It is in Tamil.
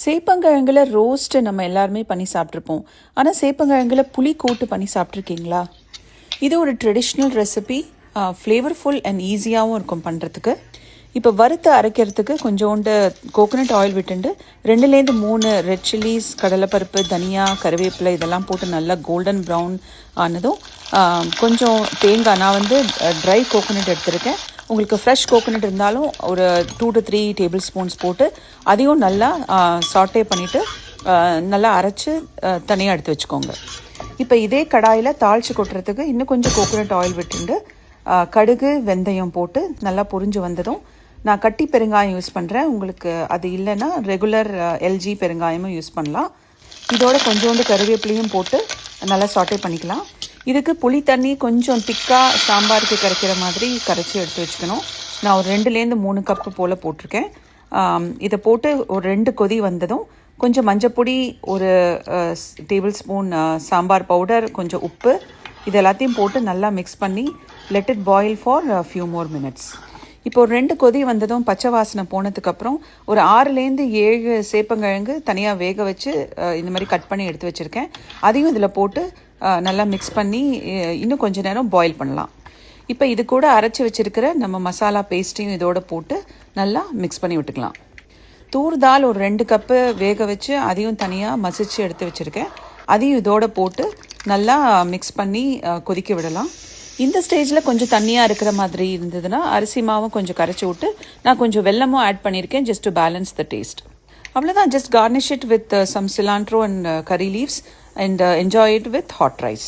சேப்பங்கிழங்குல ரோஸ்ட்டு நம்ம எல்லாருமே பண்ணி சாப்பிட்ருப்போம். ஆனால் சேப்பங்கிழங்குல புளி கூட்டு பண்ணி சாப்பிட்ருக்கீங்களா? இது ஒரு ட்ரெடிஷ்னல் ரெசிபி. ஃப்ளேவர்ஃபுல் அண்ட் ஈஸியாகவும் இருக்கும் பண்ணுறதுக்கு. இப்போ வறுத்து அரைக்கிறதுக்கு கொஞ்சோண்டு கோகோனட் ஆயில் விட்டுண்டு 2-3 ரெட் சில்லிஸ், கடலைப்பருப்பு, தனியா, கருவேப்பிலை இதெல்லாம் போட்டு நல்லா கோல்டன் ப்ரௌன் ஆனதும் கொஞ்சம் தேங்காய், நான் வந்து ட்ரை கோகோனட் எடுத்திருக்கேன். உங்களுக்கு ஃப்ரெஷ் கோகோனட் இருந்தாலும் ஒரு 2 to 3 டேபிள் ஸ்பூன்ஸ் போட்டு அதையும் நல்லா சாட்டே பண்ணிவிட்டு நல்லா அரைச்சி தனியாக எடுத்து வச்சுக்கோங்க. இப்போ இதே கடாயில் தாளித்து கொட்டுறதுக்கு இன்னும் கொஞ்சம் கோகோனட் ஆயில் விட்டுண்டு கடுகு, வெந்தயம் போட்டு நல்லா பொரிஞ்சு வந்ததும் நான் கட்டி பெருங்காயம் யூஸ் பண்ணுறேன். உங்களுக்கு அது இல்லைன்னா ரெகுலர் எல்ஜி பெருங்காயமும் யூஸ் பண்ணலாம். இதோட கொஞ்சோண்டு கருவேப்பிலையும் போட்டு நல்லா சாட்டே பண்ணிக்கலாம். இதுக்கு புளி தண்ணி கொஞ்சம் திக்காக சாம்பாருக்கு கரைக்கிற மாதிரி கரைச்சி எடுத்து வச்சுக்கணும். நான் ஒரு 2-3 கப்பு போல் போட்டிருக்கேன். இதை போட்டு ஒரு 2 கொதி வந்ததும் கொஞ்சம் மஞ்சப்பொடி, ஒரு டேபிள் ஸ்பூன் சாம்பார் பவுடர், கொஞ்சம் உப்பு, இது எல்லாத்தையும் போட்டு நல்லா மிக்ஸ் பண்ணி let it boil for few more minutes. இப்போ ஒரு 2 கொதி வந்ததும் பச்சை வாசனை போனதுக்கப்புறம் ஒரு 6-7 சேப்பங்கிழங்கு தனியாக வேக வச்சு இந்த மாதிரி கட் பண்ணி எடுத்து வச்சுருக்கேன். அதையும் இதில் போட்டு நல்லா மிக்ஸ் பண்ணி இன்னும் கொஞ்சம் நேரம் பாயில் பண்ணலாம். இப்போ இது கூட அரைச்சி வச்சுருக்கிற நம்ம மசாலா பேஸ்ட்டையும் இதோடு போட்டு நல்லா மிக்ஸ் பண்ணி விட்டுக்கலாம். தூர் தால் ஒரு 2 கப்பு வேக வச்சு அதையும் தனியாக மசிச்சு எடுத்து வச்சுருக்கேன். அதையும் இதோடு போட்டு நல்லா மிக்ஸ் பண்ணி கொதிக்க விடலாம். இந்த ஸ்டேஜில் கொஞ்சம் தண்ணியாக இருக்கிற மாதிரி இருந்ததுன்னா அரிசி மாவும் கொஞ்சம் கரைச்சி விட்டு நான் கொஞ்சம் வெல்லமும் ஆட் பண்ணியிருக்கேன், just to balance the taste. அவ்வளோதான். Just garnish it with some cilantro and curry leaves and enjoy it with hot rice.